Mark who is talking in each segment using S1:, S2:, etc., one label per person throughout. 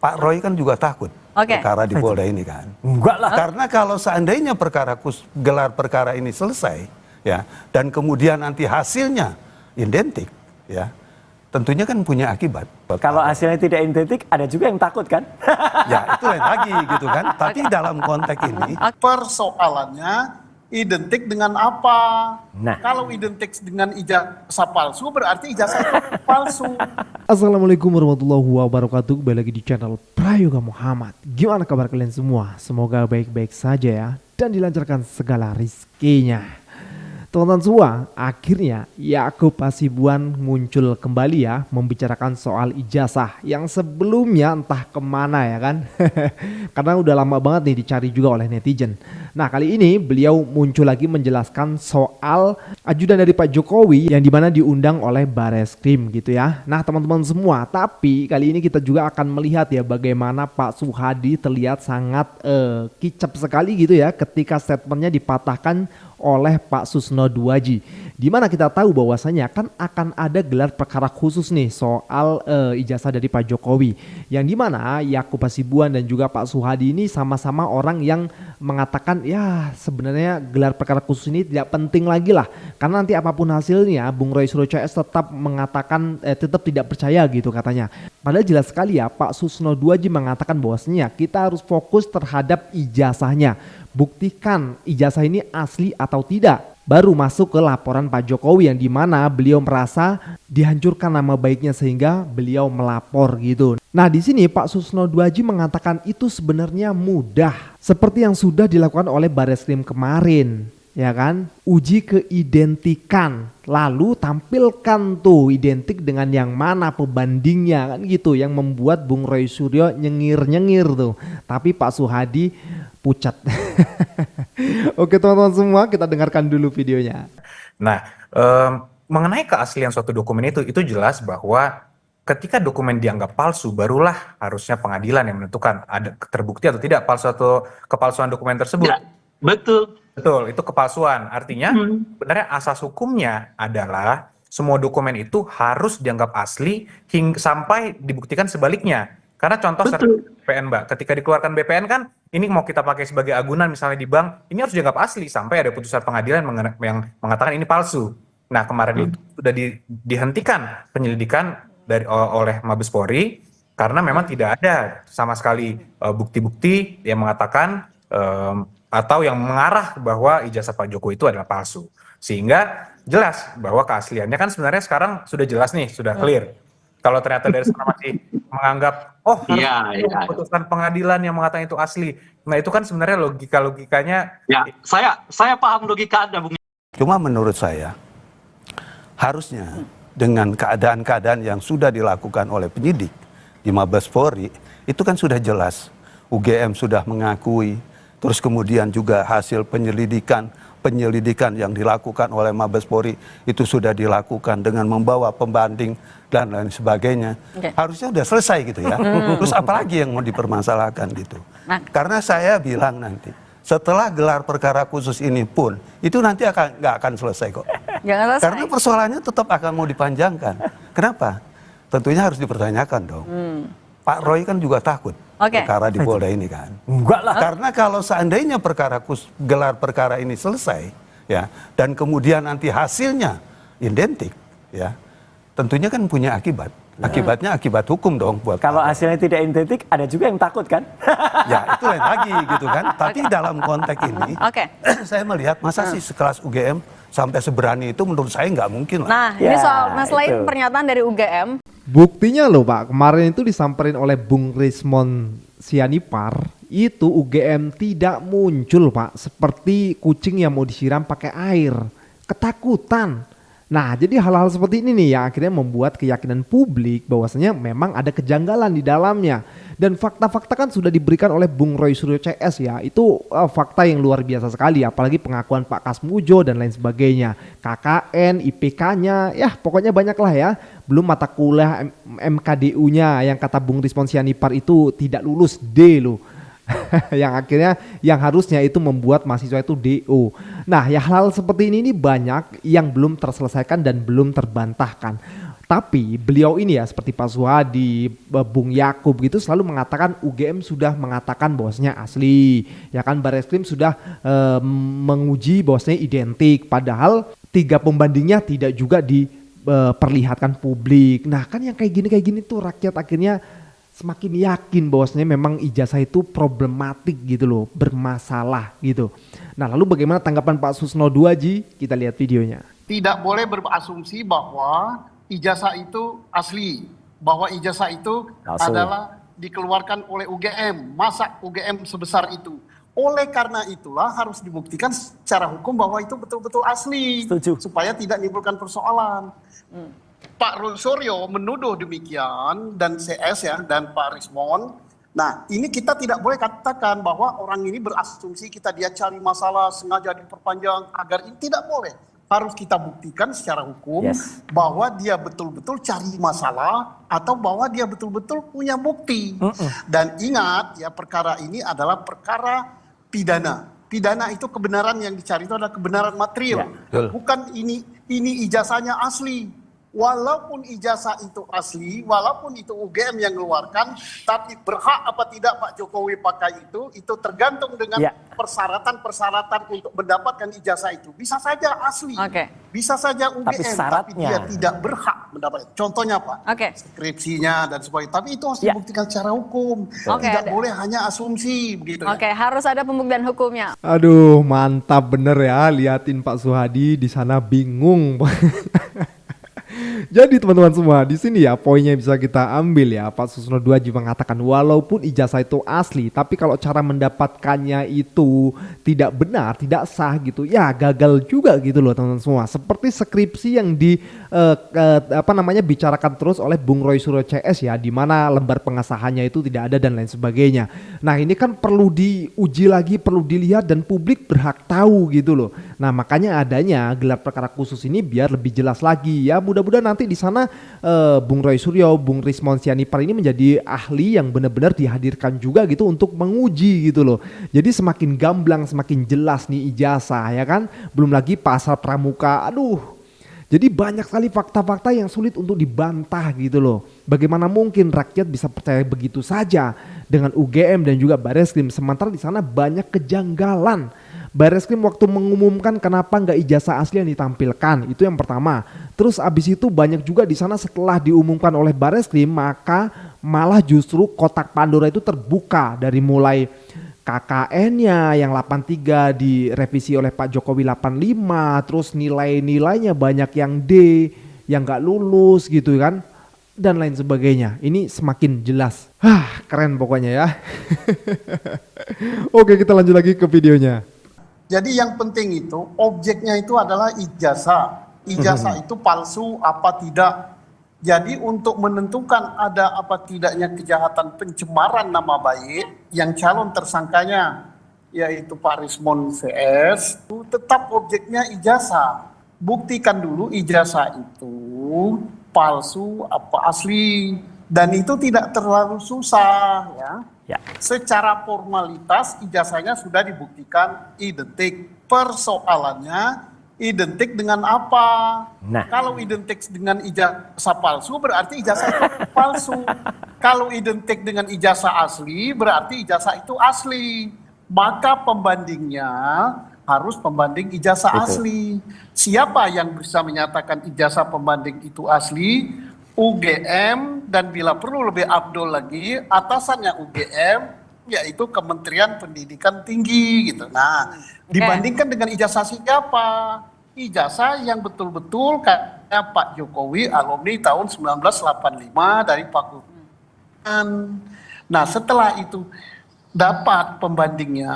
S1: Pak Roy kan juga takut perkara di Polda ini kan.
S2: Enggak lah.
S1: Karena kalau seandainya gelar perkara ini selesai, ya, dan kemudian nanti hasilnya identik, ya, tentunya kan punya akibat.
S2: Kalau hasilnya tidak identik, ada juga yang takut kan?
S1: Ya, itu lain lagi gitu kan. Tapi dalam konteks ini,
S3: persoalannya identik dengan apa?
S2: Nah.
S3: Kalau identik dengan ijazah palsu, berarti ijazah itu palsu.
S4: Assalamualaikum warahmatullahi wabarakatuh. Kembali lagi di channel Prayoga Muhammad. Gimana kabar kalian semua? Semoga baik-baik saja ya, dan dilancarkan segala rizkinya. Teman-teman semua, akhirnya Yakub Hasibuan muncul kembali ya, membicarakan soal ijazah yang sebelumnya entah kemana ya kan. Karena udah lama banget nih dicari juga oleh netizen. Nah, kali ini beliau muncul lagi menjelaskan soal ajudan dari Pak Jokowi yang dimana diundang oleh Bareskrim gitu ya. Nah, teman-teman semua, tapi kali ini kita juga akan melihat ya bagaimana Pak Suhadi terlihat sangat kicap sekali gitu ya ketika statementnya dipatahkan oleh Pak Susno Duaji, di mana kita tahu bahwasanya kan akan ada gelar perkara khusus nih soal ijazah dari Pak Jokowi, yang dimana Yakub Hasibuan dan juga Pak Suhadi ini sama-sama orang yang mengatakan ya sebenarnya gelar perkara khusus ini tidak penting lagi lah, karena nanti apapun hasilnya Bung Roy Suryo CS tetap mengatakan tetap tidak percaya gitu katanya. Padahal jelas sekali ya Pak Susno Duaji mengatakan bahwasanya kita harus fokus terhadap ijazahnya. Buktikan ijazah ini asli atau tidak, baru masuk ke laporan Pak Jokowi yang dimana beliau merasa dihancurkan nama baiknya sehingga beliau melapor gitu. Nah, di sini Pak Susno Duaji mengatakan itu sebenarnya mudah, seperti yang sudah dilakukan oleh Bareskrim kemarin, ya kan? Uji keidentikan, lalu tampilkan tuh identik dengan yang mana pembandingnya kan gitu, yang membuat Bung Roy Suryo nyengir-nyengir tuh. Tapi Pak Suhadi pucat. Oke teman-teman semua, kita dengarkan dulu videonya.
S5: Nah, mengenai keaslian suatu dokumen itu jelas bahwa ketika dokumen dianggap palsu, barulah harusnya pengadilan yang menentukan ada terbukti atau tidak palsu atau kepalsuan dokumen tersebut.
S6: Ya, betul.
S5: Betul, itu kepalsuan. Artinya sebenarnya asas hukumnya adalah semua dokumen itu harus dianggap asli hingga sampai dibuktikan sebaliknya. Karena contoh BPN, Mbak, ketika dikeluarkan BPN kan ini mau kita pakai sebagai agunan misalnya di bank, ini harus dianggap asli sampai ada putusan pengadilan yang mengatakan ini palsu. Nah, kemarin itu sudah dihentikan penyelidikan oleh Mabes Polri karena memang tidak ada sama sekali bukti-bukti yang mengatakan atau yang mengarah bahwa ijazah Pak Jokowi itu adalah palsu. Sehingga jelas bahwa keasliannya kan sebenarnya sekarang sudah jelas nih, sudah clear. Kalau ternyata dari sana masih menganggap putusan pengadilan yang mengatakan itu asli. Nah, itu kan sebenarnya logikanya.
S6: Ya, saya paham logika Anda, Bung.
S1: cuma menurut saya harusnya dengan keadaan-keadaan yang sudah dilakukan oleh penyidik di Mabes Polri, itu kan sudah jelas. UGM sudah mengakui, terus kemudian juga hasil penyelidikan yang dilakukan oleh Mabes Polri itu sudah dilakukan dengan membawa pembanding dan lain sebagainya. Harusnya udah selesai gitu ya. Terus apalagi yang mau dipermasalahkan gitu. Karena saya bilang nanti setelah gelar perkara khusus ini pun itu nanti nggak akan selesai kok. Karena persoalannya tetap akan mau dipanjangkan. Kenapa? Tentunya harus dipertanyakan dong. Pak Roy kan juga takut perkara di Polda ini kan.
S2: Enggak lah.
S1: Karena kalau seandainya gelar perkara ini selesai, ya, dan kemudian nanti hasilnya identik, ya, tentunya kan punya akibat. Akibatnya akibat hukum dong buat.
S2: Kalau hasilnya tidak identik, ada juga yang takut kan?
S1: Ya, itu lain lagi gitu kan. Tapi dalam konteks ini, saya melihat masa sih sekelas UGM sampai seberani itu menurut saya nggak mungkin lah.
S7: Nah, ini soal selain pernyataan dari UGM.
S4: Buktinya loh Pak, kemarin itu disamperin oleh Bung Rismon Sianipar, itu UGM tidak muncul Pak, seperti kucing yang mau disiram pakai air, ketakutan. Nah, jadi hal-hal seperti ini nih yang akhirnya membuat keyakinan publik bahwasanya memang ada kejanggalan di dalamnya. Dan fakta-fakta kan sudah diberikan oleh Bung Roy Suryo CS ya, itu fakta yang luar biasa sekali, apalagi pengakuan Pak Kasmujo dan lain sebagainya, KKN, IPK-nya, ya pokoknya banyak lah ya. Belum mata kuliah MKDU-nya yang kata Bung Rismon Sianipar itu tidak lulus D loh. Yang akhirnya yang harusnya itu membuat mahasiswa itu DO. Nah, ya hal seperti ini banyak yang belum terselesaikan dan belum terbantahkan. Tapi beliau ini ya seperti Pak Suhadi, Bung Yakub gitu selalu mengatakan UGM sudah mengatakan bahwasanya asli. Ya kan Bareskrim sudah menguji bahwasanya identik. Padahal 3 pembandingnya tidak juga diperlihatkan publik. Nah kan yang kayak gini tuh rakyat akhirnya semakin yakin bahwasanya memang ijazah itu problematik gitu loh, bermasalah gitu. Nah lalu bagaimana tanggapan Pak Susno Duaji? Kita lihat videonya.
S3: Tidak boleh berasumsi bahwa ijazah itu asli, bahwa ijazah itu adalah dikeluarkan oleh UGM. Masa UGM sebesar itu? Oleh karena itulah harus dibuktikan secara hukum bahwa itu betul-betul asli.
S2: Setuju.
S3: Supaya tidak menimbulkan persoalan. Pak Suryo menuduh demikian, dan CS ya, dan Pak Rismon. Nah ini kita tidak boleh katakan bahwa orang ini berasumsi dia cari masalah, sengaja diperpanjang agar ini, tidak boleh. Harus kita buktikan secara hukum bahwa dia betul-betul cari masalah atau bahwa dia betul-betul punya bukti. Dan ingat ya, perkara ini adalah perkara pidana. Pidana itu kebenaran yang dicari itu adalah kebenaran material. Bukan ini ijazahnya asli. Walaupun ijazah itu asli, walaupun itu UGM yang mengeluarkan, tapi berhak apa tidak Pak Jokowi pakai itu tergantung dengan persyaratan-persyaratan untuk mendapatkan ijazah itu. Bisa saja asli, bisa saja UGM, tapi dia tidak berhak mendapatkan. Contohnya Pak, skripsinya dan sebagainya. Tapi itu harus dibuktikan secara hukum. Tidak boleh hanya asumsi begitu.
S7: Harus ada pembuktian hukumnya.
S4: Aduh, mantap bener ya, liatin Pak Suhadi di sana bingung. Jadi teman-teman semua, di sini ya poinnya bisa kita ambil ya. Pak Susno Duaji mengatakan walaupun ijazah itu asli, tapi kalau cara mendapatkannya itu tidak benar, tidak sah gitu, ya gagal juga gitu loh teman-teman semua. Seperti skripsi yang bicarakan terus oleh Bung Roy Suryo CS ya, di mana lembar pengesahannya itu tidak ada dan lain sebagainya. Nah ini kan perlu diuji lagi, perlu dilihat dan publik berhak tahu gitu loh. Nah makanya adanya gelar perkara khusus ini biar lebih jelas lagi ya. Mudah-mudahan nanti di sana Bung Roy Suryo, Bung Rismon Sianipar ini menjadi ahli yang benar-benar dihadirkan juga gitu untuk menguji gitu loh. Jadi semakin gamblang, semakin jelas nih ijazah ya kan. Belum lagi pasal pramuka, aduh. Jadi banyak sekali fakta-fakta yang sulit untuk dibantah gitu loh. Bagaimana mungkin rakyat bisa percaya begitu saja dengan UGM dan juga Bareskrim, sementara di sana banyak kejanggalan. Bareskrim waktu mengumumkan kenapa nggak ijazah asli yang ditampilkan, itu yang pertama. Terus abis itu banyak juga di sana setelah diumumkan oleh Bareskrim, maka malah justru kotak Pandora itu terbuka dari mulai KKN-nya yang 83 direvisi oleh Pak Jokowi 85, terus nilai-nilainya banyak yang D, yang nggak lulus gitu kan, dan lain sebagainya. Ini semakin jelas. Keren pokoknya ya. Oke, kita lanjut lagi ke videonya.
S3: Jadi yang penting itu objeknya itu adalah ijazah. Ijazah itu palsu apa tidak. Jadi untuk menentukan ada apa tidaknya kejahatan pencemaran nama baik yang calon tersangkanya yaitu Pak Rismon CS, tetap objeknya ijazah. Buktikan dulu ijazah itu palsu apa asli, dan itu tidak terlalu susah ya. Secara formalitas ijazahnya sudah dibuktikan identik. Persoalannya identik dengan apa? Kalau identik dengan ijazah palsu berarti ijazah itu palsu. Kalau identik dengan ijazah asli berarti ijazah itu asli. Maka pembandingnya harus pembanding ijazah asli. Siapa yang bisa menyatakan ijazah pembanding itu asli? UGM, dan bila perlu lebih abdol lagi atasannya UGM, yaitu Kementerian Pendidikan Tinggi gitu. Nah, dibandingkan dengan ijazah siapa? Ijazah yang betul-betul kayak Pak Jokowi alumni tahun 1985 dari Fakultas. Nah, setelah itu dapat pembandingnya,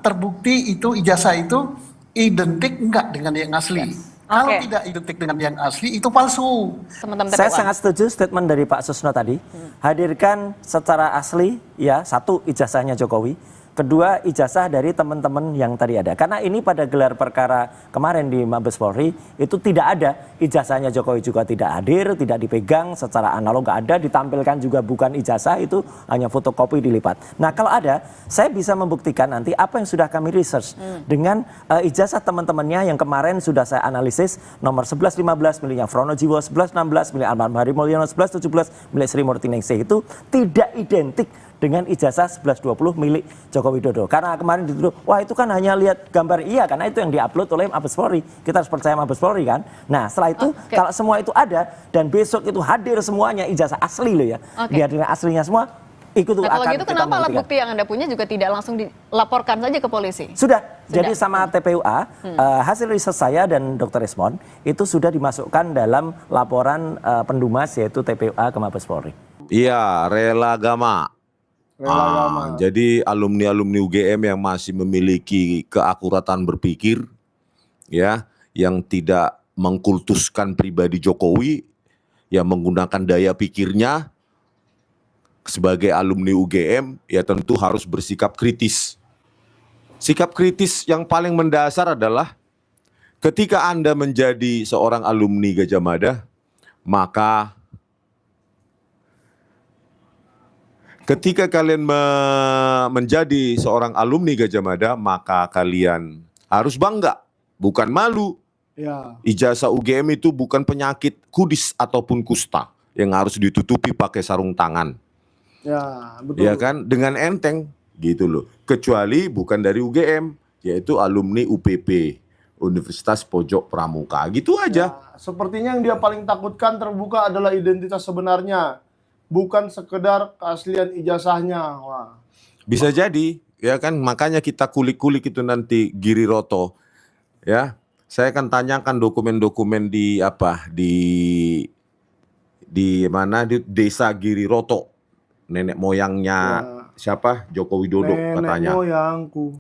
S3: terbukti itu ijazah itu identik enggak dengan yang asli. Kalau tidak identik dengan yang asli, itu palsu.
S2: Saya sangat setuju statement dari Pak Susno tadi. Hadirkan secara asli, ya, satu ijazahnya Jokowi. kedua ijazah dari teman-teman yang tadi ada. Karena ini pada gelar perkara kemarin di Mabes Polri itu tidak ada ijazahnya, Jokowi juga tidak hadir, tidak dipegang secara analog, nggak ada, ditampilkan juga bukan ijazah, itu hanya fotokopi dilipat. Nah kalau ada, saya bisa membuktikan nanti apa yang sudah kami research dengan ijazah teman-temannya yang kemarin sudah saya analisis, nomor 1115 miliknya Frono Jiwo, 1116 milik Almarhum Hari Mulyono, 1117 milik Sri Murti Ningsih itu tidak identik dengan ijazah 1120 milik Joko Widodo. Karena kemarin dituduh, wah itu kan hanya lihat gambar, iya karena itu yang diupload oleh Mabes Polri. Kita harus percaya Mabes Polri kan. Nah setelah itu kalau semua itu ada dan besok itu hadir semuanya ijazah asli loh ya, dihadirin aslinya semua, ikut
S7: Nah, kalau
S2: akan
S7: gitu
S2: kita
S7: kenapa alat
S2: membuktikan.
S7: bukti yang Anda punya juga tidak langsung dilaporkan saja ke polisi?
S2: Sudah. Jadi sama TPUA, hasil riset saya dan Dr. Esmond itu sudah dimasukkan dalam laporan pendumas yaitu TPUA ke Mabes Polri.
S8: Iya, rela agama. Jadi alumni-alumni UGM yang masih memiliki keakuratan berpikir, ya, yang tidak mengkultuskan pribadi Jokowi, yang menggunakan daya pikirnya sebagai alumni UGM, ya tentu harus bersikap kritis. Sikap kritis yang paling mendasar adalah ketika Anda menjadi seorang alumni Gajah Mada, maka ketika kalian menjadi seorang alumni Gajah Mada, maka kalian harus bangga, bukan malu.
S3: Ya.
S8: Ijazah UGM itu bukan penyakit kudis ataupun kusta yang harus ditutupi pakai sarung tangan.
S3: Ya, betul.
S8: Ya kan, dengan enteng gitu loh. Kecuali bukan dari UGM, yaitu alumni UPP, Universitas Pojok Pramuka, gitu aja.
S3: Ya, sepertinya yang dia paling takutkan terbuka adalah identitas sebenarnya, bukan sekedar keaslian ijazahnya. Wah.
S8: Bisa jadi, ya kan, makanya kita kulik-kulik itu nanti Giri Roto. Ya, saya akan tanyakan dokumen-dokumen di mana, di desa Giri Roto. Nenek moyangnya siapa? Joko Widodo katanya.
S3: Nenek moyangku.